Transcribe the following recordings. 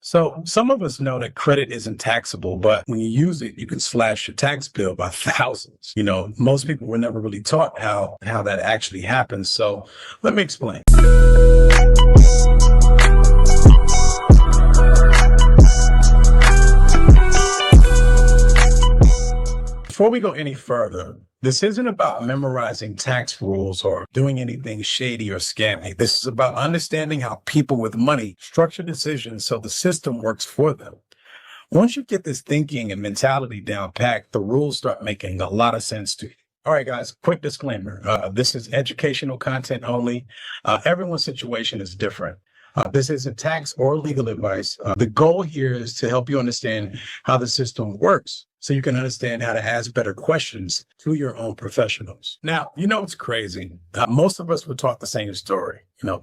So some of us know that credit isn't taxable, but when you use it, you can slash your tax bill by thousands. Most people were never really taught how that actually happens. So let me explain. Before we go any further, this isn't about memorizing tax rules or doing anything shady or scammy. This is about understanding how people with money structure decisions so the system works for them. Once you get this thinking and mentality down packed, the rules start making a lot of sense to you. All right, guys, quick disclaimer. This is educational content only. Everyone's situation is different. This isn't tax or legal advice. The goal here is to help you understand how the system works so you can understand how to ask better questions to your own professionals. Now, it's crazy. Most of us were taught the same story.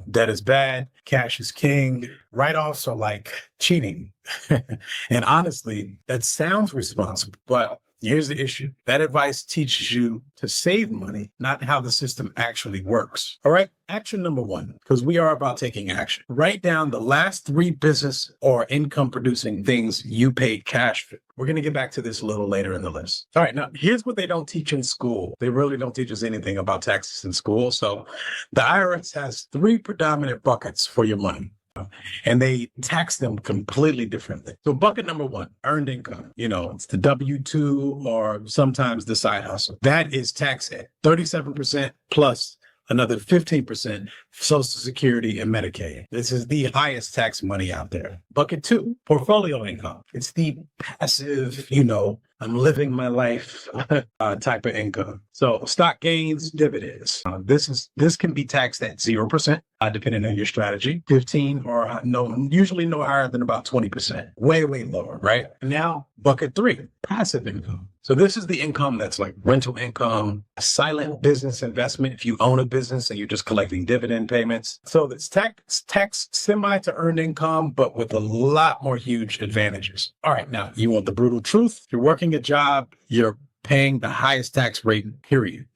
Debt is bad, cash is king, write-offs are like cheating. And honestly, that sounds responsible, but here's the issue. That advice teaches you to save money, not how the system actually works. All right. Action number one, because we are about taking action. Write down the last 3 business or income producing things you paid cash for. We're going to get back to this a little later in the list. All right. Now, here's what they don't teach in school. They really don't teach us anything about taxes in school. So the IRS has 3 predominant buckets for your money. And they tax them completely differently. So bucket number 1, earned income. It's the W-2 or sometimes the side hustle. That is taxed at 37% plus another 15% Social Security and Medicaid. This is the highest tax money out there. Bucket 2, portfolio income. It's the passive, I'm living my life type of income. So stock gains, dividends. This can be taxed at 0%, depending on your strategy. 15 or usually no higher than about 20%. Way, way lower, right? Now, bucket 3, passive income. So this is the income that's like rental income, a silent business investment if you own a business and you're just collecting dividend payments. So it's tax semi to earned income, but with a lot more huge advantages. All right, now you want the brutal truth. If you're working a job, you're paying the highest tax rate, period.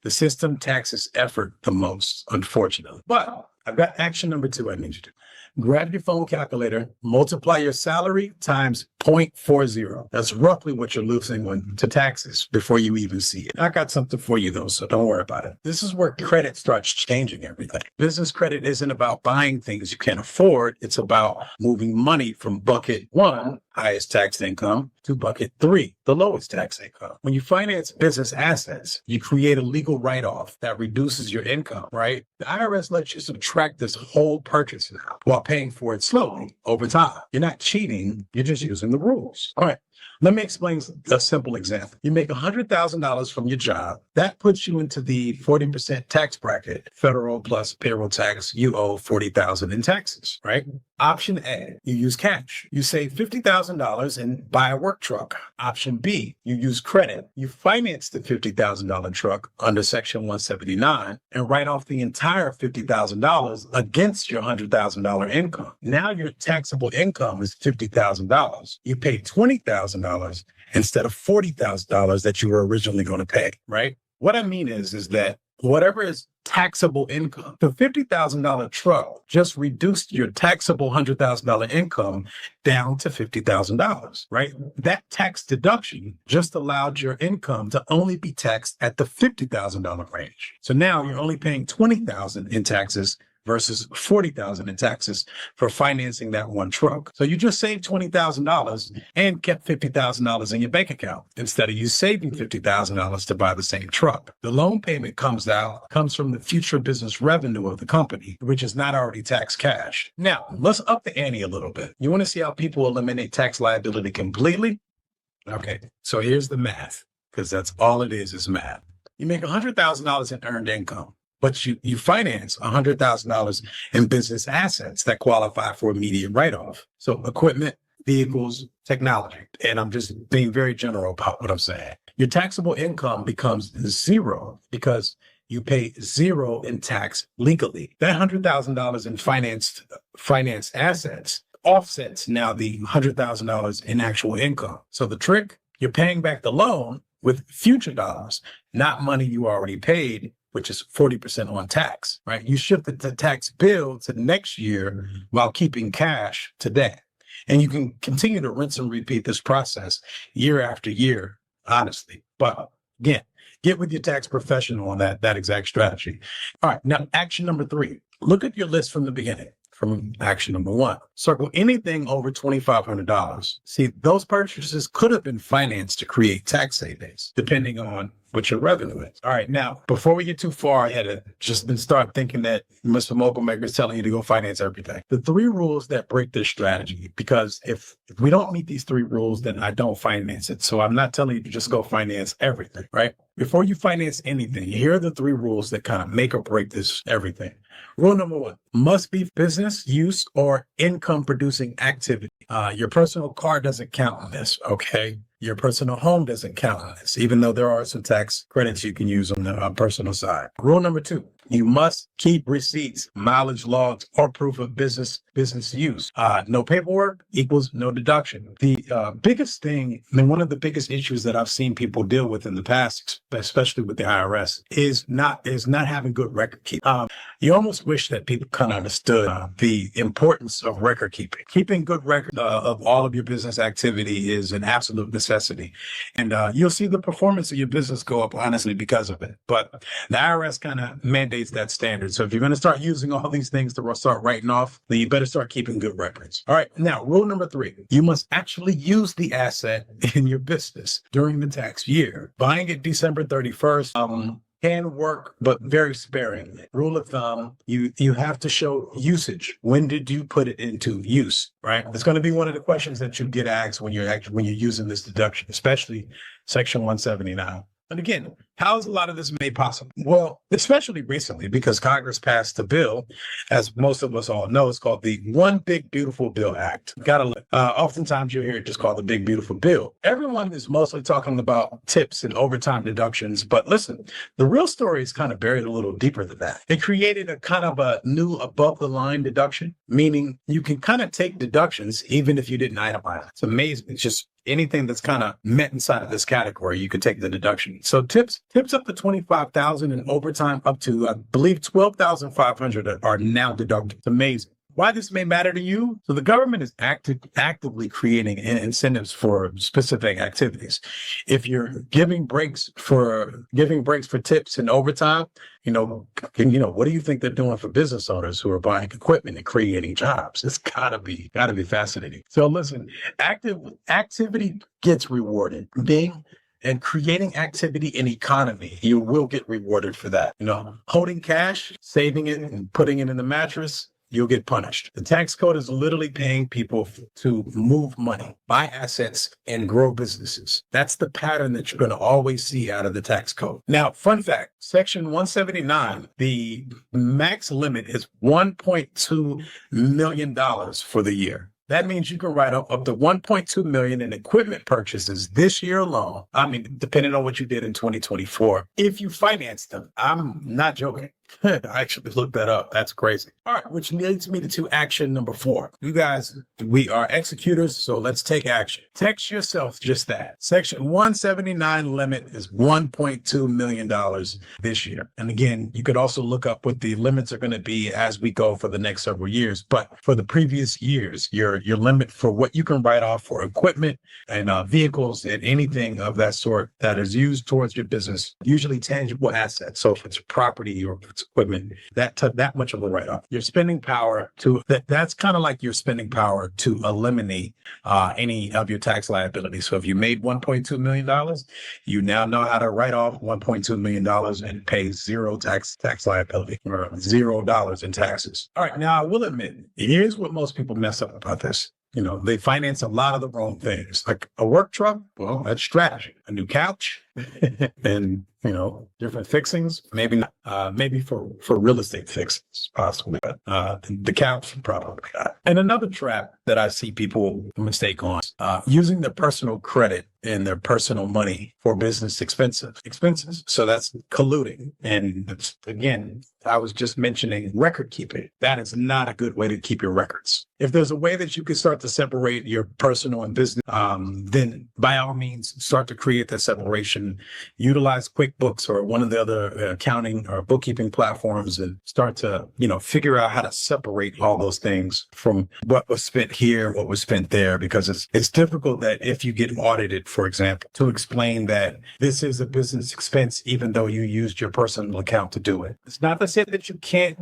The system taxes effort the most, unfortunately. But I've got action number 2 I need you to do. Grab your phone calculator, multiply your salary times 0.40. That's roughly what you're losing to taxes before you even see it. I got something for you though, so don't worry about it. This is where credit starts changing everything. Business credit isn't about buying things you can't afford. It's about moving money from bucket 1, highest tax income, to bucket 3, the lowest tax income. When you finance business assets, you create a legal write-off that reduces your income, right? The IRS lets you subtract this whole purchase now while paying for it slowly over time. You're not cheating, you're just using the rules. All right. Let me explain a simple example. You make $100,000 from your job. That puts you into the 40% tax bracket. Federal plus payroll tax, you owe $40,000 in taxes, right? Option A, you use cash. You save $50,000 and buy a work truck. Option B, you use credit. You finance the $50,000 truck under Section 179 and write off the entire $50,000 against your $100,000 income. Now your taxable income is $50,000. You pay $20,000 instead of $40,000 that you were originally going to pay, right? What I mean is that whatever is taxable income, the $50,000 truck just reduced your taxable $100,000 income down to $50,000, right? That tax deduction just allowed your income to only be taxed at the $50,000 range. So now you're only paying $20,000 in taxes versus $40,000 in taxes for financing that one truck. So you just saved $20,000 and kept $50,000 in your bank account instead of you saving $50,000 to buy the same truck. The loan payment comes from the future business revenue of the company, which is not already tax cash. Now, let's up the ante a little bit. You want to see how people eliminate tax liability completely? Okay, so here's the math, because that's all it is math. You make $100,000 in earned income, but you finance $100,000 in business assets that qualify for immediate write-off. So equipment, vehicles, technology. And I'm just being very general about what I'm saying. Your taxable income becomes 0 because you pay 0 in tax legally. That $100,000 in financed assets offsets now the $100,000 in actual income. So the trick, you're paying back the loan with future dollars, not money you already paid, which is 40% on tax, right? You shift the tax bill to next year while keeping cash today. And you can continue to rinse and repeat this process year after year, honestly. But again, get with your tax professional on that exact strategy. All right. Now, action number 3, look at your list from the beginning. From action number 1, circle anything over $2,500. See, those purchases could have been financed to create tax savings, depending on what your revenue is. All right, now, before we get too far ahead, just start thinking that Mr. Mogul Maker is telling you to go finance everything. The 3 rules that break this strategy, because if we don't meet these 3 rules, then I don't finance it. So I'm not telling you to just go finance everything, right? Before you finance anything, here are the 3 rules that kind of make or break this everything. Rule number 1, must be business use or income producing activity. Your personal car doesn't count on this, okay? Your personal home doesn't count on this, even though there are some tax credits you can use on the personal side. Rule number 2, you must keep receipts, mileage logs, or proof of business use. No paperwork equals no deduction. The biggest thing, and one of the biggest issues that I've seen people deal with in the past, especially with the IRS, is not having good record keeping. You almost wish that people kind of understood the importance of record keeping. Keeping good record of all of your business activity is an absolute necessity. And you'll see the performance of your business go up, honestly, because of it. But the IRS kind of mandates that standard. So if you're going to start using all these things to start writing off, then you better start keeping good records. All right. Now, rule number 3, you must actually use the asset in your business during the tax year. Buying it December 31st, can work, but very sparingly. Rule of thumb, you have to show usage. When did you put it into use, right? It's going to be one of the questions that you get asked when you're using this deduction, especially Section 179. And again, how is a lot of this made possible? Well, especially recently, because Congress passed a bill, as most of us all know, it's called the One Big Beautiful Bill Act. Oftentimes you'll hear it just called the Big Beautiful Bill. Everyone is mostly talking about tips and overtime deductions, but listen, the real story is kind of buried a little deeper than that. It created a kind of a new above the line deduction, meaning you can kind of take deductions even if you didn't itemize. It's amazing. It's just anything that's kind of met inside of this category, you could take the deduction. So tips up to $25,000 and overtime up to, I believe, $12,500 are now deducted. It's amazing. Why this may matter to you? So the government is actively creating incentives for specific activities. If you're giving breaks for tips and overtime, what do you think they're doing for business owners who are buying equipment and creating jobs? It's gotta be fascinating. So listen, activity gets rewarded. And creating activity in economy, you will get rewarded for that. Holding cash, saving it, and putting it in the mattress, you'll get punished. The tax code is literally paying people to move money, buy assets, and grow businesses. That's the pattern that you're going to always see out of the tax code. Now, fun fact, Section 179, the max limit is $1.2 million for the year. That means you can write up to $1.2 million in equipment purchases this year alone. I mean, depending on what you did in 2024, if you finance them. I'm not joking. I actually looked that up. That's crazy. All right, which leads me to action number 4. You guys, we are executors, so let's take action. Text yourself just that. Section 179 limit is $1.2 million this year. And again, you could also look up what the limits are going to be as we go for the next several years. But for the previous years, your limit for what you can write off for equipment and vehicles and anything of that sort that is used towards your business, usually tangible assets. So if it's property or equipment, that much of a write-off. Your spending power that's kind of like your spending power to eliminate any of your tax liability. So if you made $1.2 million, you now know how to write off $1.2 million and pay zero tax liability or $0 in taxes. All right, now I will admit, here's what most people mess up about this. They finance a lot of the wrong things, like a work truck. Well, that's strategy. A new couch and, different fixings. Maybe not, maybe for real estate fixings, possibly, but the couch probably not. And another trap that I see people mistake on, using their personal credit and their personal money for business expenses. So that's colluding. And again, I was just mentioning record keeping. That is not a good way to keep your records. If there's a way that you can start to separate your personal and business, then by all means, start to create that separation can utilize QuickBooks or one of the other accounting or bookkeeping platforms and start to, figure out how to separate all those things from what was spent here, what was spent there, because it's difficult that if you get audited, for example, to explain that this is a business expense, even though you used your personal account to do it. It's not to say that you can't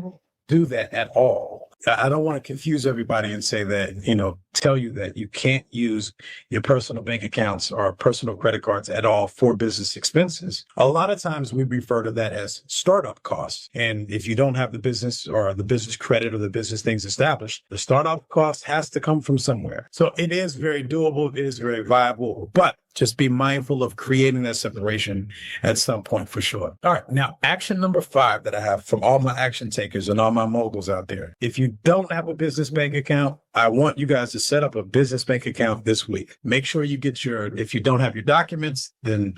do that at all. I don't want to confuse everybody and say that, tell you that you can't use your personal bank accounts or personal credit cards at all for business expenses. A lot of times we refer to that as startup costs. And if you don't have the business or the business credit or the business things established, the startup cost has to come from somewhere. So it is very doable. It is very viable, but just be mindful of creating that separation at some point for sure. All right. Now, action number 5 that I have from all my action takers and all my moguls out there. If you don't have a business bank account, I want you guys to set up a business bank account this week. Make sure you get if you don't have your documents, then,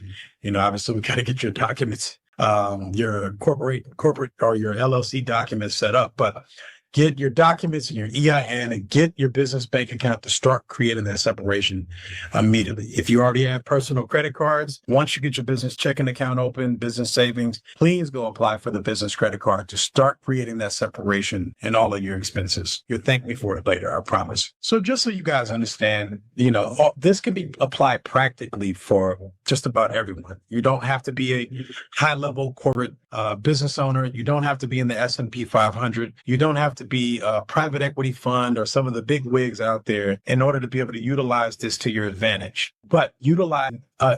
obviously we got to get your documents, your corporate or your LLC documents set up, but get your documents and your EIN and get your business bank account to start creating that separation immediately. If you already have personal credit cards, once you get your business checking account open, business savings, please go apply for the business credit card to start creating that separation in all of your expenses. You'll thank me for it later, I promise. So just so you guys understand, this can be applied practically for just about everyone. You don't have to be a high-level corporate business owner. You don't have to be in the S&P 500. You don't have to be a private equity fund or some of the big wigs out there in order to be able to utilize this to your advantage. But utilize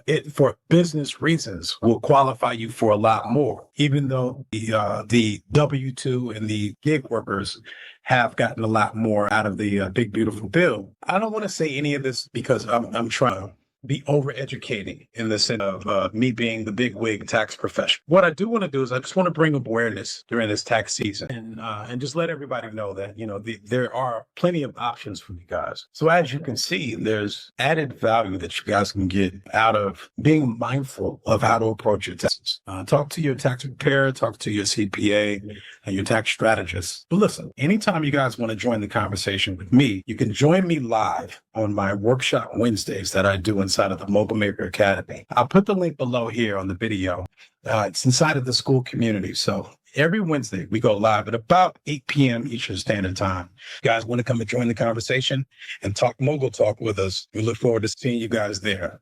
it for business reasons will qualify you for a lot more, even though the W-2 and the gig workers have gotten a lot more out of the big, beautiful bill. I don't want to say any of this because I'm trying to be overeducating in the sense of me being the big wig tax professional. What I do want to do is I just want to bring awareness during this tax season and just let everybody know that, there are plenty of options for you guys. So as you can see, there's added value that you guys can get out of being mindful of how to approach your taxes. Talk to your tax preparer, talk to your CPA and your tax strategist. But listen, anytime you guys want to join the conversation with me, you can join me live on my workshop Wednesdays that I do inside of the Mogul Maker Academy. I'll put the link below here on the video. It's inside of the school community. So every Wednesday we go live at about 8 p.m. Eastern Standard Time. You guys want to come and join the conversation and talk Mogul Talk with us? We look forward to seeing you guys there.